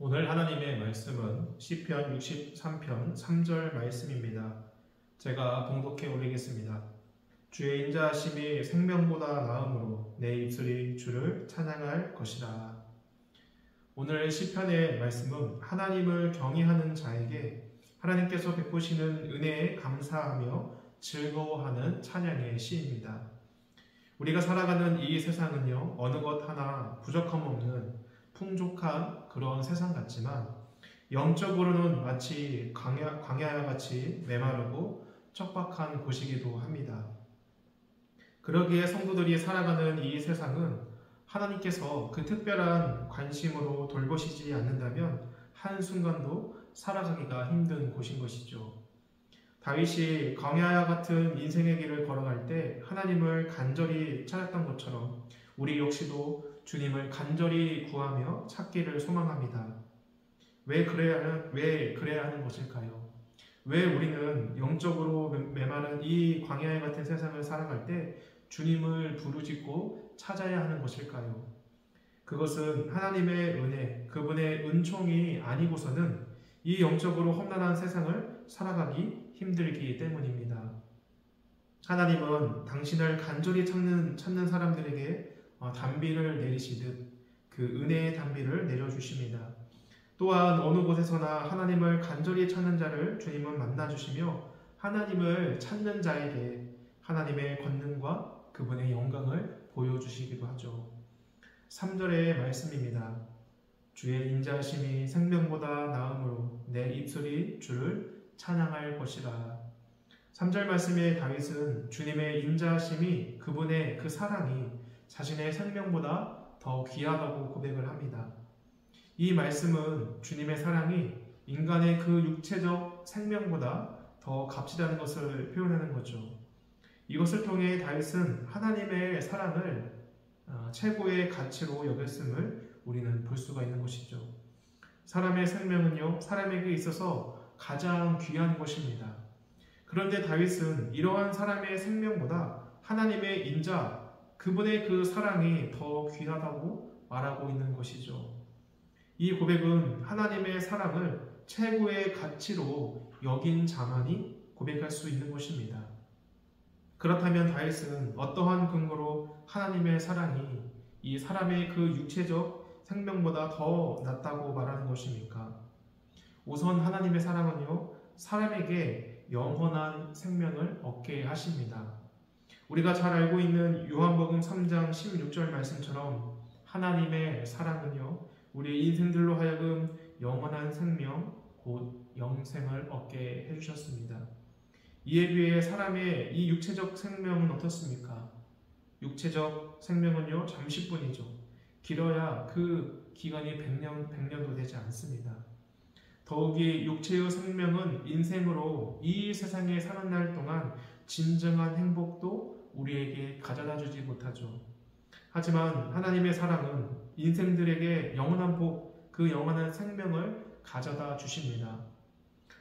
오늘 하나님의 말씀은 시편 63편 3절 말씀입니다. 제가 봉독해 올리겠습니다. 주의 인자하심이 생명보다 나음으로 내 입술이 주를 찬양할 것이라. 오늘 시편의 말씀은 하나님을 경외하는 자에게 하나님께서 베푸시는 은혜에 감사하며 즐거워하는 찬양의 시입니다. 우리가 살아가는 이 세상은요, 어느 것 하나 부족함 없는 풍족한 그런 세상 같지만 영적으로는 마치 광야와 같이 메마르고 척박한 곳이기도 합니다. 그러기에 성도들이 살아가는 이 세상은 하나님께서 그 특별한 관심으로 돌보시지 않는다면 한순간도 살아가기가 힘든 곳인 것이죠. 다윗이 광야와 같은 인생의 길을 걸어갈 때 하나님을 간절히 찾았던 것처럼 우리 역시도 주님을 간절히 구하며 찾기를 소망합니다. 왜 그래야 하는 것일까요? 왜 우리는 영적으로 메마른 이 광야에 같은 세상을 살아갈 때 주님을 부르짖고 찾아야 하는 것일까요? 그것은 하나님의 은혜, 그분의 은총이 아니고서는 이 영적으로 험난한 세상을 살아가기 힘들기 때문입니다. 하나님은 당신을 간절히 찾는 사람들에게 단비를 내리시듯 그 은혜의 단비를 내려주십니다. 또한 어느 곳에서나 하나님을 간절히 찾는 자를 주님은 만나주시며 하나님을 찾는 자에게 하나님의 권능과 그분의 영광을 보여주시기도 하죠. 3절의 말씀입니다. 주의 인자하심이 생명보다 나음으로 내 입술이 주를 찬양할 것이라. 3절 말씀의 다윗은 주님의 인자하심이, 그분의 그 사랑이 자신의 생명보다 더 귀하다고 고백을 합니다. 이 말씀은 주님의 사랑이 인간의 그 육체적 생명보다 더 값지다는 것을 표현하는 거죠. 이것을 통해 다윗은 하나님의 사랑을 최고의 가치로 여겼음을 우리는 볼 수가 있는 것이죠. 사람의 생명은요, 사람에게 있어서 가장 귀한 것입니다. 그런데 다윗은 이러한 사람의 생명보다 하나님의 인자, 그분의 그 사랑이 더 귀하다고 말하고 있는 것이죠. 이 고백은 하나님의 사랑을 최고의 가치로 여긴 자만이 고백할 수 있는 것입니다. 그렇다면 다윗은 어떠한 근거로 하나님의 사랑이 이 사람의 그 육체적 생명보다 더 낫다고 말하는 것입니까? 우선 하나님의 사랑은요, 사람에게 영원한 생명을 얻게 하십니다. 우리가 잘 알고 있는 요한복음 3장 16절 말씀처럼 하나님의 사랑은요, 우리의 인생들로 하여금 영원한 생명, 곧 영생을 얻게 해주셨습니다. 이에 비해 사람의 이 육체적 생명은 어떻습니까? 육체적 생명은요, 잠시뿐이죠. 길어야 그 기간이 100년도 되지 않습니다. 더욱이 육체의 생명은 인생으로 이 세상에 사는 날 동안 진정한 행복도 우리에게 가져다 주지 못하죠. 하지만 하나님의 사랑은 인생들에게 영원한 복, 그 영원한 생명을 가져다 주십니다.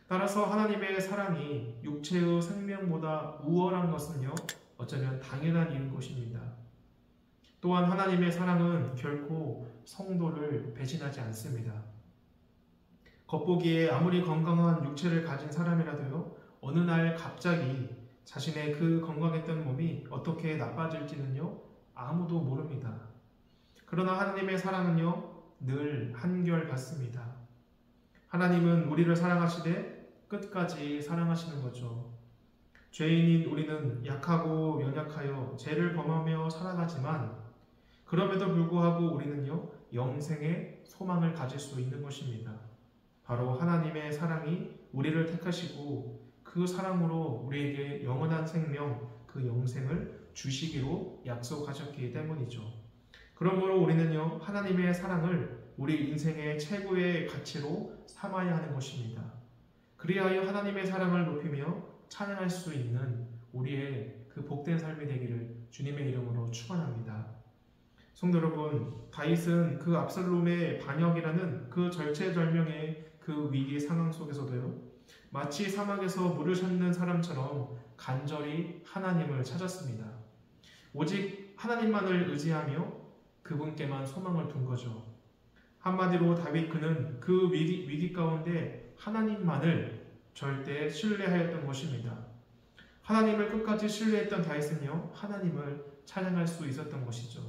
따라서 하나님의 사랑이 육체의 생명보다 우월한 것은요, 어쩌면 당연한 일인 것입니다. 또한 하나님의 사랑은 결코 성도를 배신하지 않습니다. 겉보기에 아무리 건강한 육체를 가진 사람이라도요, 어느 날 갑자기 자신의 그 건강했던 몸이 어떻게 나빠질지는요, 아무도 모릅니다. 그러나 하나님의 사랑은요, 늘 한결같습니다. 하나님은 우리를 사랑하시되 끝까지 사랑하시는 거죠. 죄인인 우리는 약하고 연약하여 죄를 범하며 살아가지만 그럼에도 불구하고 우리는요, 영생의 소망을 가질 수 있는 것입니다. 바로 하나님의 사랑이 우리를 택하시고 그 사랑으로 우리에게 영원한 생명, 그 영생을 주시기로 약속하셨기 때문이죠. 그러므로 우리는요, 하나님의 사랑을 우리 인생의 최고의 가치로 삼아야 하는 것입니다. 그리하여 하나님의 사랑을 높이며 찬양할 수 있는 우리의 그 복된 삶이 되기를 주님의 이름으로 축원합니다. 성도 여러분, 다윗은 그 압살롬의 반역이라는 그 절체절명의 그 위기 상황 속에서도요, 마치 사막에서 물을 찾는 사람처럼 간절히 하나님을 찾았습니다. 오직 하나님만을 의지하며 그분께만 소망을 둔 거죠. 한마디로 다윗 그는 그 위기 가운데 하나님만을 절대 신뢰하였던 것입니다. 하나님을 끝까지 신뢰했던 다윗은요, 하나님을 찬양할 수 있었던 것이죠.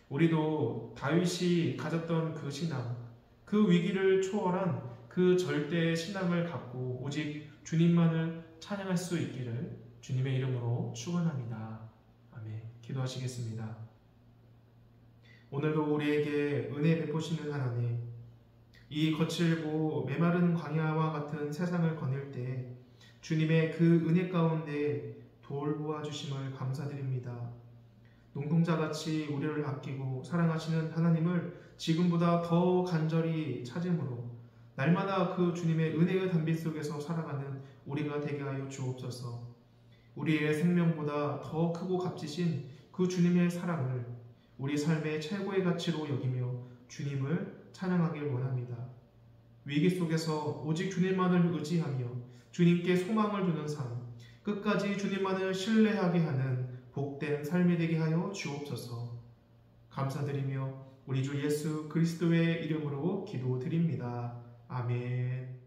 우리도 다윗이 가졌던 그 신앙, 그 위기를 초월한 그 절대의 신앙을 갖고 오직 주님만을 찬양할 수 있기를 주님의 이름으로 축원합니다. 아멘. 기도하시겠습니다. 오늘도 우리에게 은혜 베푸시는 하나님, 이 거칠고 메마른 광야와 같은 세상을 거닐 때 주님의 그 은혜 가운데 돌보아 주심을 감사드립니다. 눈동자같이 우리를 아끼고 사랑하시는 하나님을 지금보다 더 간절히 찾음으로 날마다 그 주님의 은혜의 단비 속에서 살아가는 우리가 되게 하여 주옵소서. 우리의 생명보다 더 크고 값지신 그 주님의 사랑을 우리 삶의 최고의 가치로 여기며 주님을 찬양하길 원합니다. 위기 속에서 오직 주님만을 의지하며 주님께 소망을 두는 삶, 끝까지 주님만을 신뢰하게 하는 복된 삶이 되게 하여 주옵소서. 감사드리며 우리 주 예수 그리스도의 이름으로 기도드립니다. 아멘.